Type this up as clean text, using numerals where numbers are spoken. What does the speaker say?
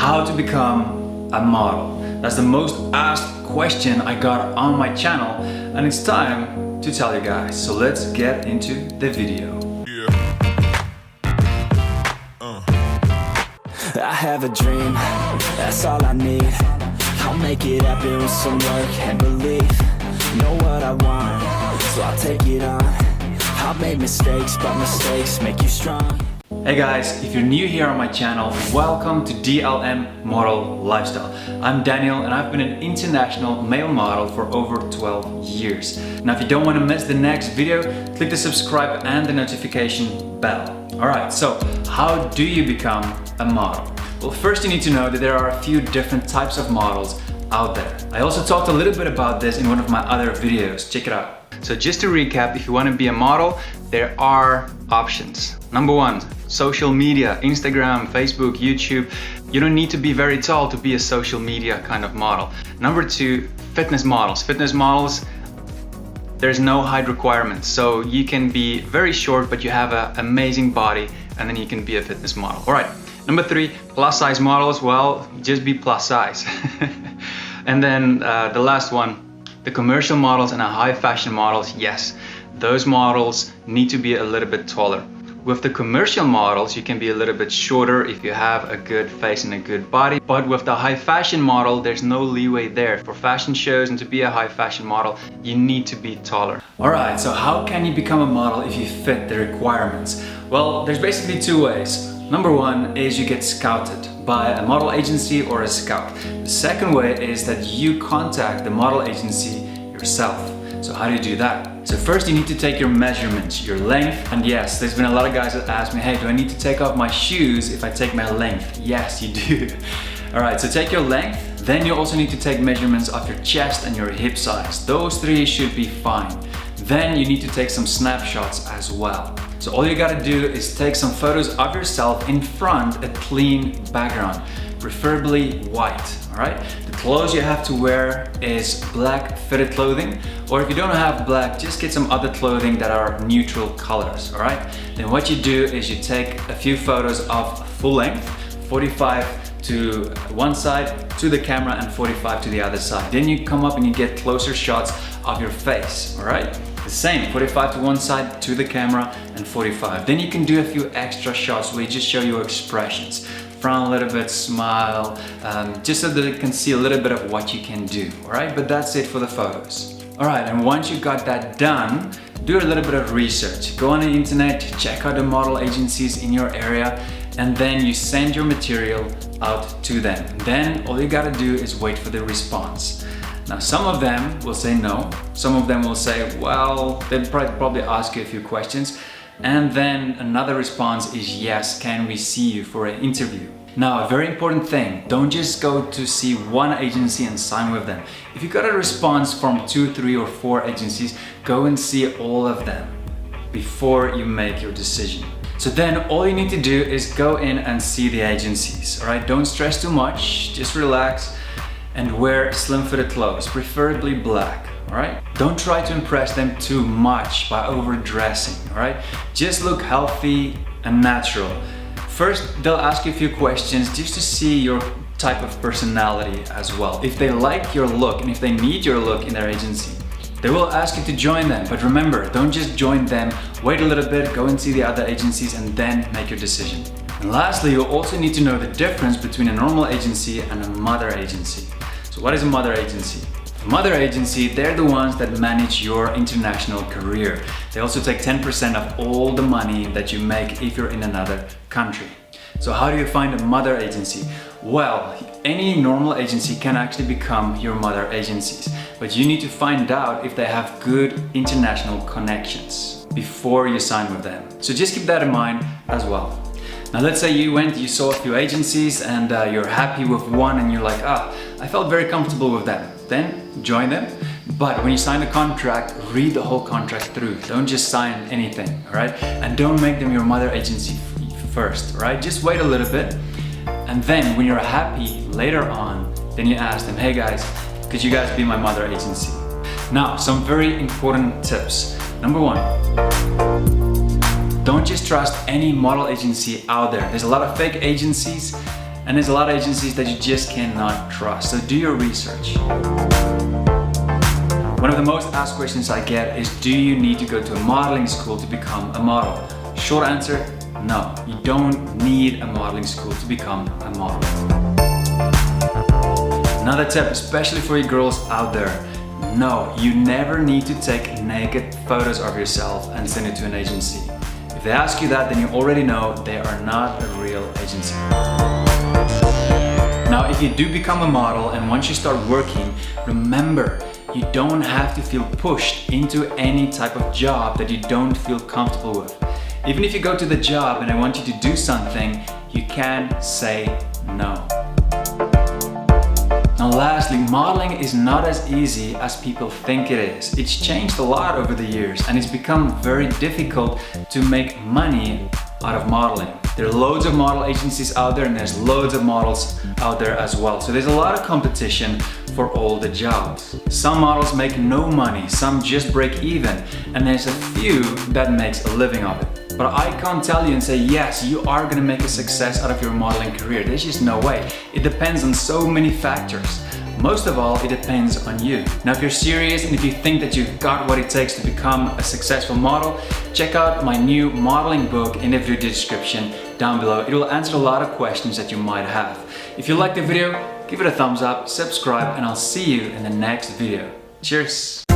how to become a model. That's the most asked question I got on my channel, and it's time to tell you guys. So let's get into the video. I have a dream, that's all I need. I'll make it happen with some work and belief. Know what I want, so I'll take it on. I'll make mistakes, but mistakes make you strong. Hey guys, if you're new here on my channel, welcome to DLM Model Lifestyle. I'm Daniel and I've been an international male model for over 12 years. Now if you don't want to miss the next video, click the subscribe and the notification bell. Alright, so how do you become a model? Well, first you need to know that there are a few different types of models out there. I also talked a little bit about this in one of my other videos. Check it out. So just to recap, if you want to be a model, there are options. Number one, social media, Instagram, Facebook, YouTube. You don't need to be very tall to be a social media kind of model. Number two, fitness models. Fitness models, there's no height requirements. So you can be very short, but you have an amazing body, and then you can be a fitness model. All right. Number three, plus size models. Well, just be plus size. And then the last one, the commercial models and the high fashion models, yes, those models need to be a little bit taller. With the commercial models, you can be a little bit shorter if you have a good face and a good body. But with the high fashion model, there's no leeway there. For fashion shows and to be a high fashion model, you need to be taller. Alright, so how can you become a model if you fit the requirements? Well, there's basically two ways. Number one is you get scouted by a model agency or a scout. The second way is that you contact the model agency yourself. So how do you do that? So first you need to take your measurements, your length, and yes, there's been a lot of guys that ask me, hey, do I need to take off my shoes if I take my length? Yes, you do. Alright, so take your length, then you also need to take measurements of your chest and your hip size. Those three should be fine. Then you need to take some snapshots as well. So all you gotta do is take some photos of yourself in front, a clean background, preferably white, all right? The clothes you have to wear is black fitted clothing, or if you don't have black, just get some other clothing that are neutral colors, all right? Then what you do is you take a few photos of full length, 45 to one side to the camera and 45 to the other side. Then you come up and you get closer shots of your face, all right? The same, 45 to one side to the camera and 45. Then you can do a few extra shots where you just show your expressions. Frown a little bit, smile, just so that it can see a little bit of what you can do, all right? But that's it for the photos. All right, and once you got that done, do a little bit of research. Go on the internet, check out the model agencies in your area, and then you send your material out to them. Then all you gotta do is wait for the response. Now, some of them will say no. Some of them will say, well, they'll probably ask you a few questions. And then another response is, yes, can we see you for an interview? Now, a very important thing, don't just go to see one agency and sign with them. If you got a response from 2, 3, or 4 agencies, go and see all of them before you make your decision. So then all you need to do is go in and see the agencies, all right? Don't stress too much, just relax and wear slim-fitted clothes, preferably black, all right? Don't try to impress them too much by overdressing, all right? Just look healthy and natural. First, they'll ask you a few questions just to see your type of personality as well. If they like your look and if they need your look in their agency, they will ask you to join them. But remember, don't just join them, wait a little bit, go and see the other agencies and then make your decision. And lastly, you also need to know the difference between a normal agency and a mother agency. So what is a mother agency? A mother agency, they're the ones that manage your international career. They also take 10% of all the money that you make if you're in another country. So how do you find a mother agency? Well, any normal agency can actually become your mother agencies, but you need to find out if they have good international connections before you sign with them. So just keep that in mind as well. Now let's say you saw a few agencies and you're happy with one and you're like, I felt very comfortable with them. Then join them. But when you sign the contract, read the whole contract through. Don't just sign anything, all right? And don't make them your mother agency first, all right? Just wait a little bit. And then when you're happy later on, then you ask them, hey guys, could you guys be my mother agency? Now, some very important tips. Number one, don't just trust any model agency out there. There's a lot of fake agencies And there's a lot of agencies that you just cannot trust, so do your research. One of the most asked questions I get is, do you need to go to a modeling school to become a model? Short answer, no. You don't need a modeling school to become a model. Another tip, especially for you girls out there, no, you never need to take naked photos of yourself and send it to an agency. If they ask you that, then you already know they are not a real agency. Now, if you do become a model and once you start working, remember, you don't have to feel pushed into any type of job that you don't feel comfortable with. Even if you go to the job and I want you to do something, you can say no. Now lastly, modeling is not as easy as people think it is. It's changed a lot over the years and it's become very difficult to make money out of modeling. There are loads of model agencies out there and there's loads of models out there as well. So there's a lot of competition for all the jobs. Some models make no money, some just break even, and there's a few that makes a living of it. But I can't tell you and say, yes, you are gonna make a success out of your modeling career. There's just no way. It depends on so many factors. Most of all, it depends on you. Now, if you're serious and if you think that you've got what it takes to become a successful model, check out my new modeling book in the video description down below. It will answer a lot of questions that you might have. If you liked the video, give it a thumbs up, subscribe, and I'll see you in the next video. Cheers!